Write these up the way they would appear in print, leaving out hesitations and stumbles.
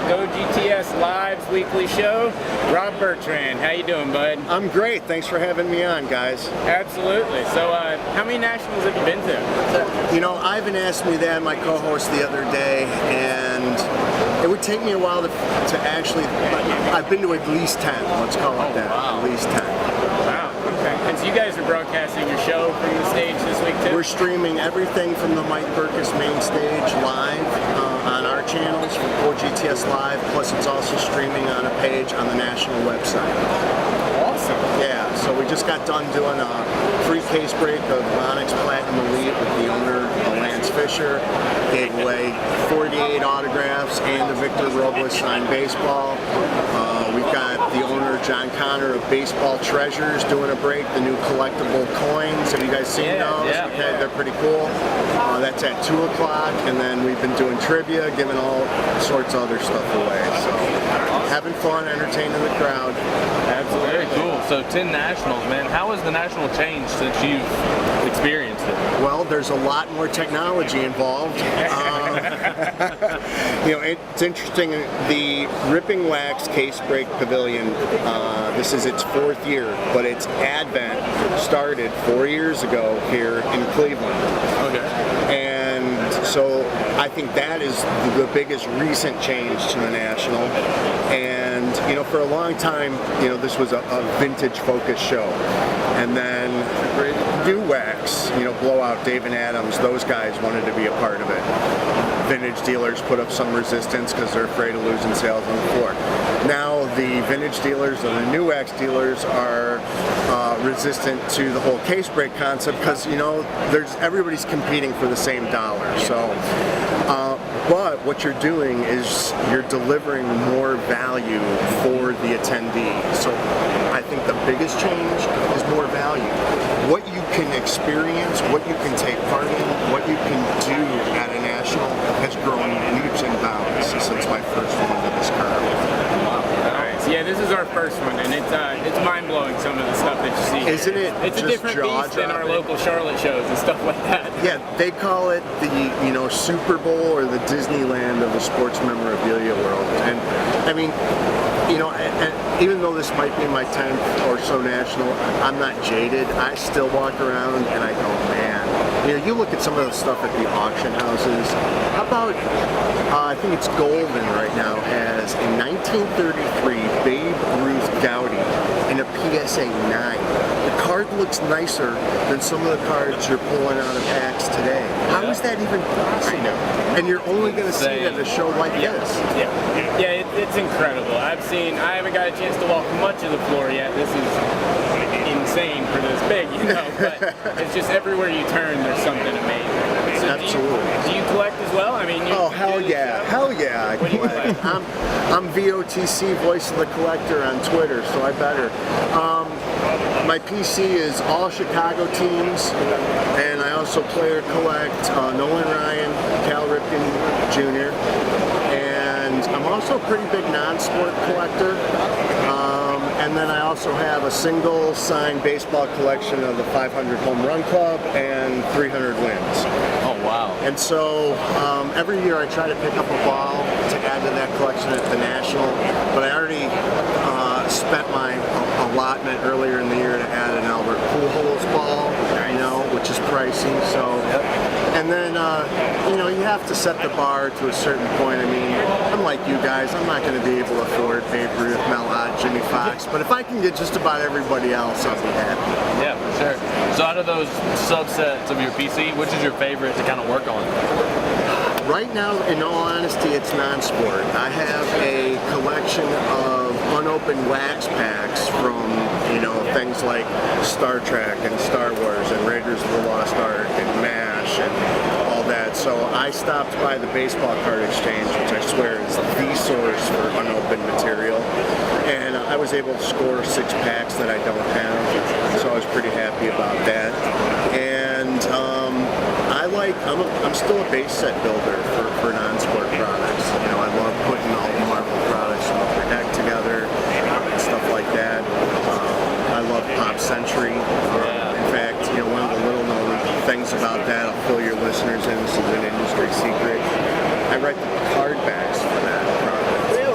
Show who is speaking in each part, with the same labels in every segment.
Speaker 1: GoGTS Live's weekly show. Rob Bertrand, how you doing, bud?
Speaker 2: I'm great. Thanks for having me on, guys.
Speaker 1: Absolutely. So, how many nationals have you been to?
Speaker 2: You know, Ivan asked me that, my co-host, the other day, and it would take me a while to actually. I've been to at least 10. Let's call it that.
Speaker 1: Wow.
Speaker 2: At least 10.
Speaker 1: Wow. Okay. And so you guys are broadcasting your show from the stage this week too?
Speaker 2: We're streaming everything from the Mike Burkus main stage live on our channels from GoGTS Live. Plus, it's also streaming on a page on the national website.
Speaker 1: Awesome.
Speaker 2: Yeah. So we just got done doing a free case break of Onyx Platinum Elite with the owner, Lance Fisher. Gave away 48 autographs and the Victor Robles signed baseball. We've got the owner, John Connor of Baseball Treasures, doing a break, the new collectible coins. Have you guys seen those?
Speaker 1: Yeah.
Speaker 2: Okay, they're pretty cool. That's at 2 o'clock, and then we've been doing trivia, giving all sorts of other stuff away. So, having fun, entertaining the crowd.
Speaker 1: Absolutely.
Speaker 3: Very cool. So 10 nationals, man. How has the national changed since you've experienced it?
Speaker 2: Well, there's a lot more technology involved. You know, it's interesting. The Ripping Wax Case Break Pavilion, this is its 4th year, but its advent started 4 years ago here in Cleveland.
Speaker 3: Okay.
Speaker 2: And so I think that is the biggest recent change to the National. And, you know, for a long time, you know, this was a vintage focused show. And then New Wax, you know, Blowout, Dave and Adams, those guys wanted to be a part of it. Vintage dealers put up some resistance because they're afraid of losing sales on the floor. Now the vintage dealers and the New Wax dealers are resistant to the whole case break concept because, you know, everybody's competing for the same dollar. So, but what you're doing is you're delivering more value for the attendee. So I think the biggest change is more value. What you can experience, what you can take part in, what you can do at a national has grown leaps and bounds since my first one to this curve.
Speaker 1: Yeah, this is our first one, and it's mind-blowing, some of the stuff that you see.
Speaker 2: Isn't it?
Speaker 1: It's a different beast than our local Charlotte shows and stuff like that.
Speaker 2: Yeah, they call it the, you know, Super Bowl or the Disneyland of the sports memorabilia world. And I mean, you know, and even though this might be my 10th or so national, I'm not jaded. I still walk around and I go, man. You know, you look at some of the stuff at the auction houses. How about, I think it's Golden right now, has a 1933 Babe Ruth Gowdy in a PSA 9. The card looks nicer than some of the cards you're pulling out of packs today. How is that even possible? And you're only going to see it at a show like this.
Speaker 1: Yeah, it's incredible. I haven't got a chance to walk much of the floor yet. This is insane for this big, you know, but it's just everywhere you turn there's something amazing. So
Speaker 2: Absolutely.
Speaker 1: Do you collect as well? I mean,
Speaker 2: hell yeah, I collect. I'm VOTC, Voice of the Collector on Twitter, so I better. My PC is all Chicago teams, and I also play or collect Nolan Ryan, Cal Ripken Jr., and I'm also a pretty big non-sport collector. And then I also have a single signed baseball collection of the 500 Home Run Club and 300 wins.
Speaker 3: Oh, wow.
Speaker 2: And so every year I try to pick up a ball to add to that collection at the National, but I already spent my allotment earlier in the year to add an Albert Pujols ball, you know, which is pricey. So, and then you know, you have to set the bar to a certain point. I mean, I'm like you guys, I'm not going to be able to afford Babe Ruth, Mel Ott, Jimmy Fox, but if I can get just about everybody else, I'll be happy.
Speaker 3: Yeah, for sure. So out of those subsets of your PC, which is your favorite to kind of work on?
Speaker 2: Right now, in all honesty, it's non-sport. I have a collection of unopened wax packs from, you know, things like Star Trek and Star Wars and Raiders of the Lost Ark and MASH and all that. So I stopped by the baseball card exchange, which I swear is the source for unopened material. And I was able to score 6 packs that I don't have, so I was pretty happy about that. And I'm still a base set builder for non-sport products. You know, I love putting all the Marvel products from Upper Deck together and stuff like that. I love Pop Century. In fact, you know, one of the little known things about that, I'll fill your listeners in, this is an industry secret. I write the card backs for that product.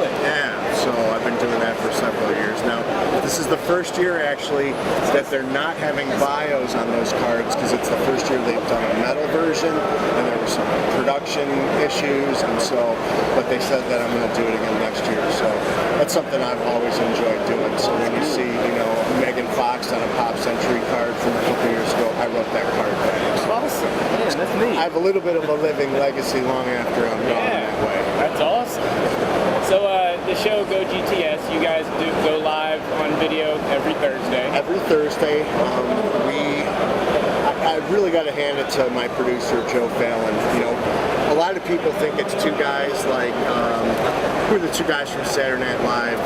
Speaker 2: the first year actually that they're not having bios on those cards because it's the first year they've done a metal version, and there were some production issues, and so, but they said that I'm going to do it again next year. So that's something I've always enjoyed doing. So when you see, Megan Fox on a Pop Century card from a couple years ago, I wrote that card back.
Speaker 1: Awesome. Man, that's neat.
Speaker 2: I have a little bit of a living legacy long after I'm gone that way.
Speaker 1: That's awesome. So the show GoGTS, you guys do go live on video every Thursday.
Speaker 2: Every Thursday, I really got to hand it to my producer, Joe Fallon. A lot of people think it's two guys like, who are the two guys from Saturday Night Live,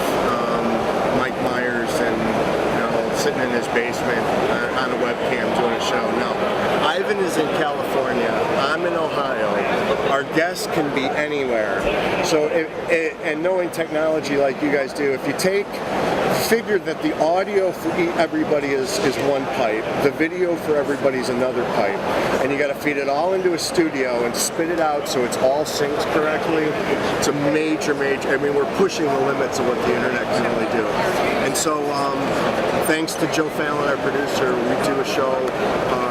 Speaker 2: Mike Myers and, sitting in his basement on a webcam doing a show. No. Ivan is in California. I'm in Ohio. Our guests can be anywhere. So, and knowing technology like you guys do, if you figure that the audio for everybody is one pipe, the video for everybody is another pipe, and you got to feed it all into a studio and spit it out so it's all synced correctly. It's a major, I mean, we're pushing the limits of what the internet can really do. And so, thanks to Joe Fallon, our producer, we do a show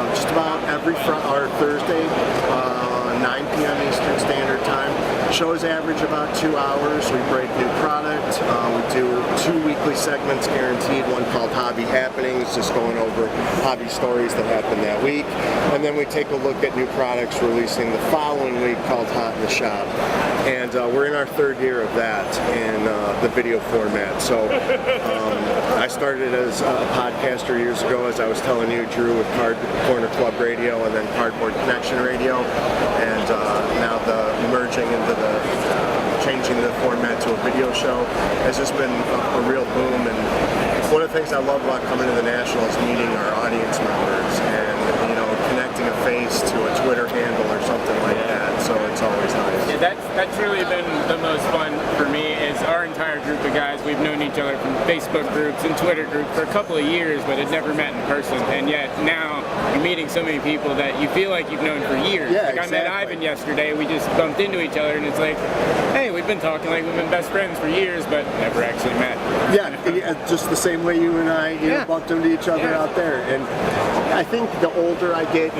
Speaker 2: just about every Thursday, 9 p.m. Eastern Standard Time. Shows average about 2 hours. We break new product. We do 2 weekly segments guaranteed, one called Hobby Happenings, just going over hobby stories that happened that week. And then we take a look at new products releasing the following week called Hot in the Shop. And we're in our 3rd year of that in the video format. So I started as a podcaster years ago, as I was telling you, Drew, with Corner Club Radio and then Cardboard Connection Radio. And now the merging into changing the format to a video show has just been a real boom. And one of the things I love about coming to the National is meeting our audience members and connecting a face to a Twitter handle or something like that. So it's always nice.
Speaker 1: Yeah, that's really been the most fun for me. Is our entire group of guys, we've known each other from Facebook groups and Twitter groups for a couple of years, but had never met in person. And yet now you're meeting so many people that you feel like you've known for years.
Speaker 2: Yeah,
Speaker 1: like
Speaker 2: exactly.
Speaker 1: I met Ivan yesterday. We just bumped into each other, and it's like, hey, we've been talking like we've been best friends for years, but never actually met.
Speaker 2: Yeah, just the same way you and I, bumped into each other out there. And I think the older I get,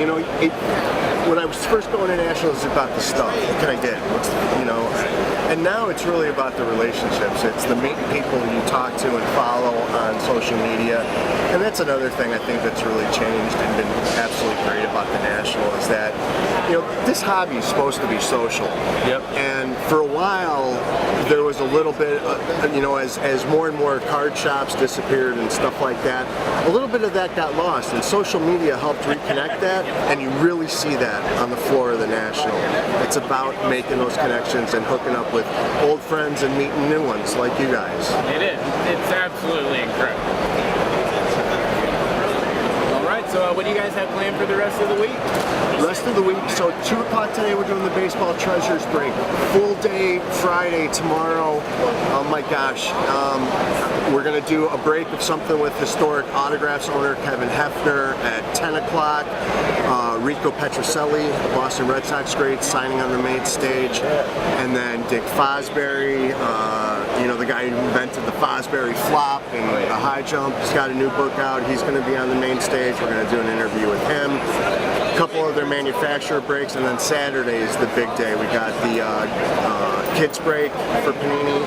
Speaker 2: when I was first going to National, it was about the stuff. What can I get? And now it's really about the relationships. It's the meeting people you talk to and follow on social media. And that's another thing I think that's really changed and been absolutely great about the National is that, this hobby is supposed to be social.
Speaker 3: Yep.
Speaker 2: And for a while, there was a little bit, as more and more card shops disappeared and stuff like that, a little bit of that got lost. And social media helped reconnect that, and you really see that on the floor of the National. It's about making those connections and hooking up with old friends and meeting new ones like you guys.
Speaker 1: It is. It's absolutely incredible. All right, so what do you guys have planned for the rest of the week?
Speaker 2: Rest of the week, so 2 o'clock today we're doing the Baseball Treasures Break. Full day Friday, tomorrow. Oh my gosh. We're going to do a break of something with historic autographs owner Kevin Hefner at 10 o'clock. Rico Petrocelli, the Boston Red Sox great, signing on the main stage. And then Dick Fosbury, the guy who invented the Fosbury flop and the high jump. He's got a new book out. He's going to be on the main stage. We're going to do an interview with him. A couple other manufacturer breaks, and then Saturday is the big day. We got the kids break for Panini.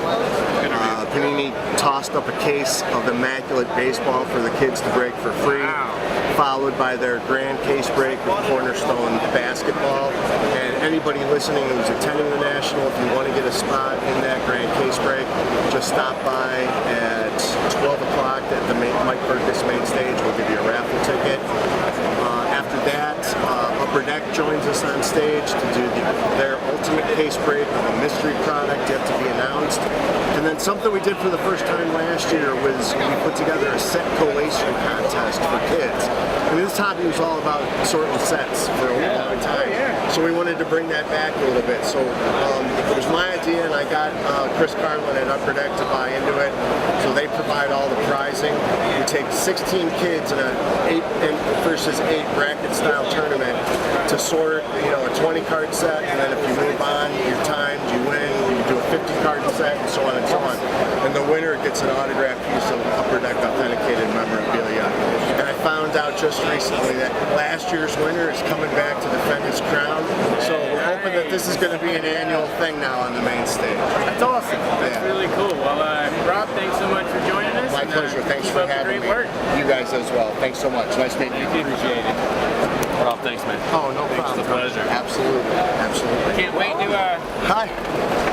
Speaker 2: Panini tossed up a case of immaculate baseball for the kids to break for free.
Speaker 1: Wow.
Speaker 2: Followed by their grand case break with Cornerstone basketball. And anybody listening who's attending the National, if you want to get a spot in that grand case break, just stop by at 12 o'clock at the Mike Burkus main stage. We'll give you a raffle ticket. After that, Upper Deck joins us on stage to do their ultimate case break of a mystery product yet to be announced. And then something we did for the first time last year was we put together a set collation contest for kids. I mean, this hobby was all about sorting sets for a long time. So we wanted to bring that back a little bit. So it was my idea, and I got Chris Carlin at Upper Deck to buy into it. So they provide all the prizing. We take 16 kids in a 8 versus 8 bracket style tournament to sort, a 20 card set, and then if you move on, you're timed, you win. You do a 50 card set, and so on and so on. And the winner gets an autographed piece of Upper Deck authenticated memorabilia. And I found out just recently that last year's winner is coming back to defend his crown. So we're hoping that this is going to be an annual thing now on the main stage.
Speaker 1: That's awesome. That's really cool. Well, Rob, thanks so much for joining us.
Speaker 2: My pleasure. Thanks
Speaker 1: keep
Speaker 2: for
Speaker 1: up the
Speaker 2: having
Speaker 1: great
Speaker 2: me.
Speaker 1: work.
Speaker 2: You guys as well. Thanks so much. Nice meeting you.
Speaker 1: Appreciate it.
Speaker 3: Rob, thanks, man.
Speaker 2: Oh, no problem.
Speaker 3: It's a pleasure.
Speaker 2: Absolutely. Absolutely.
Speaker 1: Can't wait to
Speaker 2: Hi.